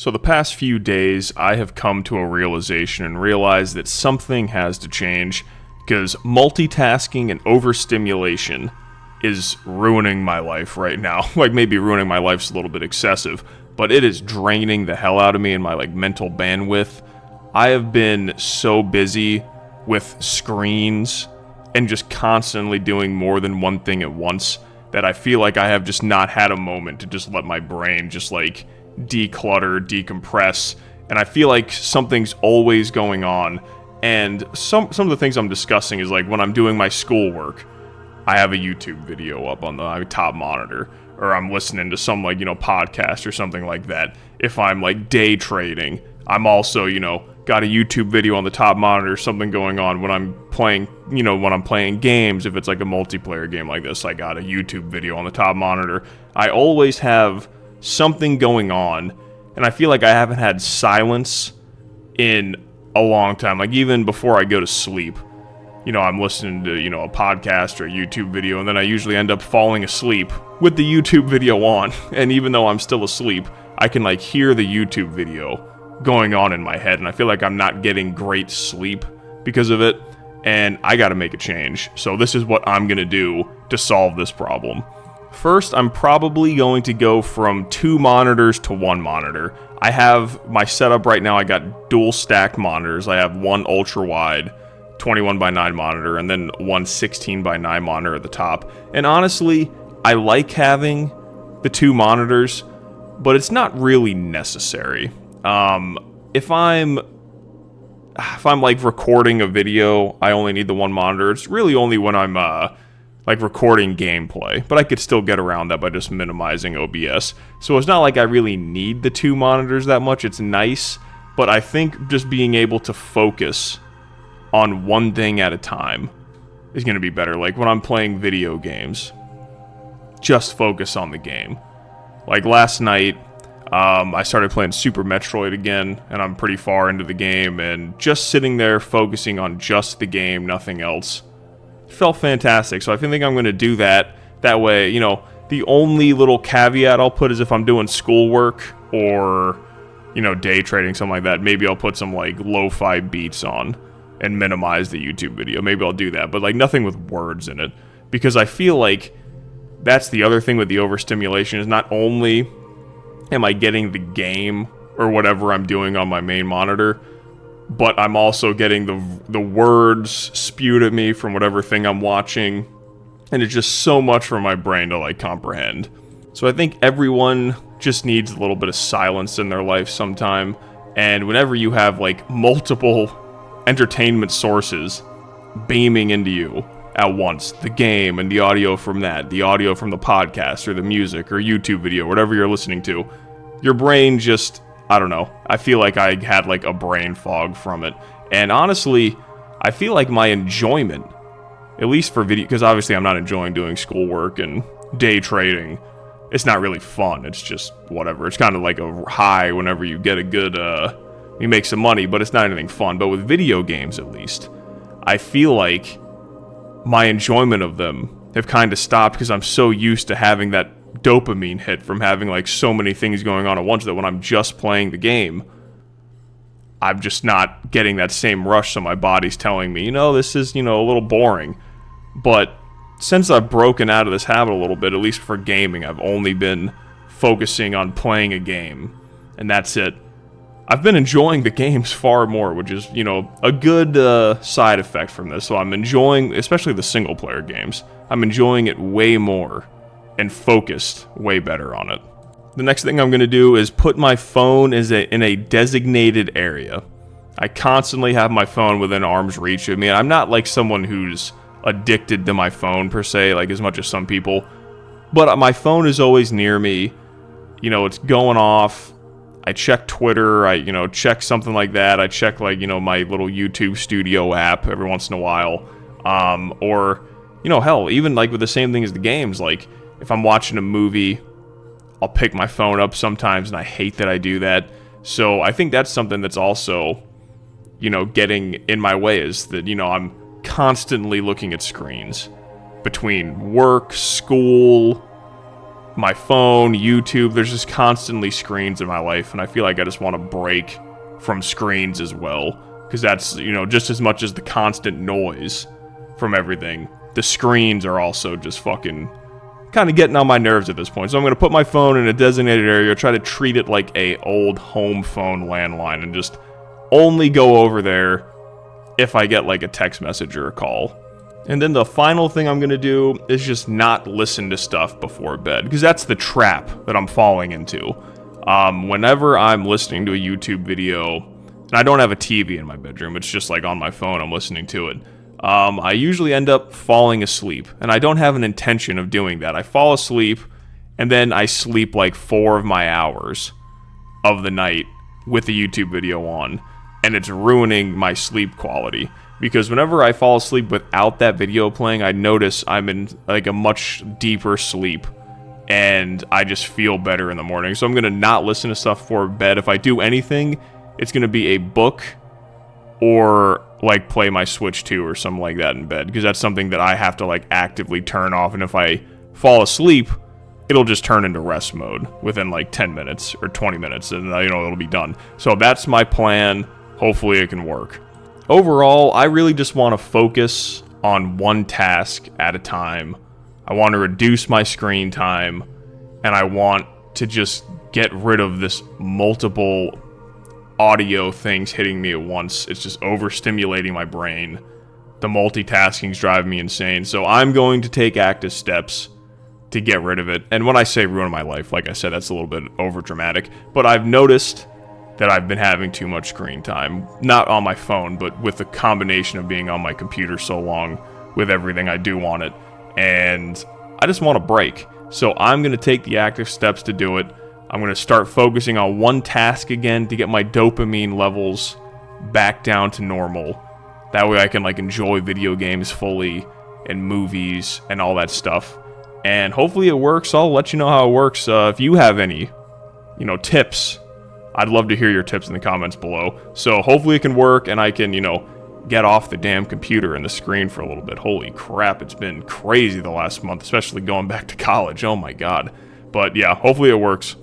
So the past few days, I have come to a realization and realized that something has to change because multitasking and overstimulation is ruining my life right now. Like, maybe ruining my life's a little bit excessive, but it is draining the hell out of me and my mental bandwidth. I have been so busy with screens and just constantly doing more than one thing at once that I feel like I have just not had a moment to just let my brain just declutter, decompress, and I feel like something's always going on. And some of the things I'm discussing is when I'm doing my schoolwork, I have a YouTube video up on the top monitor, or I'm listening to some podcast or something like that. If I'm day trading, I'm also got a YouTube video on the top monitor, something going on. When I'm playing games, if it's a multiplayer game like this, I got a YouTube video on the top monitor. I always have something going on, and I feel like I haven't had silence in a long time. Even before I go to sleep, I'm listening to a podcast or a YouTube video, and then I usually end up falling asleep with the YouTube video on. And even though I'm still asleep, I can hear the YouTube video going on in my head, and I feel like I'm not getting great sleep because of it, and I gotta make a change. So this is what I'm gonna do to solve this problem. First, I'm probably going to go from 2 monitors to 1 monitor. I have my setup right now. I got dual stacked monitors. I have one ultra wide 21:9 monitor and then one 16:9 monitor at the top. And honestly, I like having the 2 monitors, but it's not really necessary. If I'm recording a video, I only need the 1 monitor. It's really only when I'm recording gameplay, but I could still get around that by just minimizing OBS. So it's not like I really need the 2 monitors that much. It's nice, but I think just being able to focus on one thing at a time is going to be better. When I'm playing video games, just focus on the game. Last night, I started playing Super Metroid again, and I'm pretty far into the game, and just sitting there focusing on just the game, nothing else, felt fantastic. So I think I'm going to do that. That way, the only little caveat I'll put is if I'm doing schoolwork or, day trading, something like that, maybe I'll put some lo-fi beats on and minimize the YouTube video. Maybe I'll do that, but nothing with words in it, because I feel like that's the other thing with the overstimulation is not only am I getting the game or whatever I'm doing on my main monitor, but I'm also getting the words spewed at me from whatever thing I'm watching, and it's just so much for my brain to comprehend. So I think everyone just needs a little bit of silence in their life sometime, and whenever you have multiple entertainment sources beaming into you at once, the game and the audio from that, the audio from the podcast or the music or YouTube video, whatever you're listening to, your brain just, I don't know, I feel like I had a brain fog from it. And honestly, I feel like my enjoyment, at least for video, because obviously I'm not enjoying doing schoolwork and day trading. It's not really fun. It's just whatever. It's kind of like a high whenever you get a good, you make some money, but it's not anything fun. But with video games, at least, I feel like my enjoyment of them have kind of stopped because I'm so used to having that dopamine hit from having so many things going on at once that when I'm just playing the game, I'm just not getting that same rush. So my body's telling me, this is, a little boring. But since I've broken out of this habit a little bit, at least for gaming, I've only been focusing on playing a game, and that's it. I've been enjoying the games far more, which is, a good side effect from this. So I'm enjoying, especially the single-player games, I'm enjoying it way more and focused way better on it. The next thing I'm going to do is put my phone in a designated area. I constantly have my phone within arm's reach of me, and I'm not someone who's addicted to my phone, per se, as much as some people. But my phone is always near me. It's going off. I check Twitter, I check something like that. I check my little YouTube Studio app every once in a while. Or, hell, even with the same thing as the games, if I'm watching a movie, I'll pick my phone up sometimes, and I hate that I do that. So I think that's something that's also, getting in my way, is that, I'm constantly looking at screens between work, school, my phone, YouTube, there's just constantly screens in my life, and I feel like I just want to break from screens as well, because that's, you know, just as much as the constant noise from everything, the screens are also just fucking kind of getting on my nerves at this point. So I'm going to put my phone in a designated area, try to treat it like a old home phone landline, and just only go over there if I get like a text message or a call. And then the final thing I'm going to do is just not listen to stuff before bed, because that's the trap that I'm falling into. Whenever I'm listening to a YouTube video, and I don't have a TV in my bedroom, it's just like on my phone, I'm listening to it. I usually end up falling asleep, and I don't have an intention of doing that. I fall asleep, and then I sleep like 4 of my hours of the night with the YouTube video on, and it's ruining my sleep quality. Because whenever I fall asleep without that video playing, I notice I'm in like a much deeper sleep, and I just feel better in the morning. So I'm going to not listen to stuff before bed. If I do anything, it's going to be a book or like play my Switch 2 or something like that in bed, because that's something that I have to like actively turn off, and if I fall asleep, it'll just turn into rest mode within like 10 minutes or 20 minutes, and you know, it'll be done. So that's my plan. Hopefully it can work. Overall, I really just want to focus on one task at a time. I want to reduce my screen time, and I want to just get rid of this multiple audio things hitting me at once. It's just overstimulating my brain. The multitasking's driving me insane. So I'm going to take active steps to get rid of it. And when I say ruin my life, like I said, that's a little bit over dramatic, but I've noticed that I've been having too much screen time. Not on my phone, but with the combination of being on my computer so long with everything I do on it. And I just want a break. So I'm going to take the active steps to do it. I'm going to start focusing on one task again to get my dopamine levels back down to normal. That way I can like enjoy video games fully and movies and all that stuff. And hopefully it works. I'll let you know how it works. If you have any, tips, I'd love to hear your tips in the comments below. So hopefully it can work, and I can, get off the damn computer and the screen for a little bit. Holy crap, it's been crazy the last month, especially going back to college. Oh my god. But yeah, hopefully it works.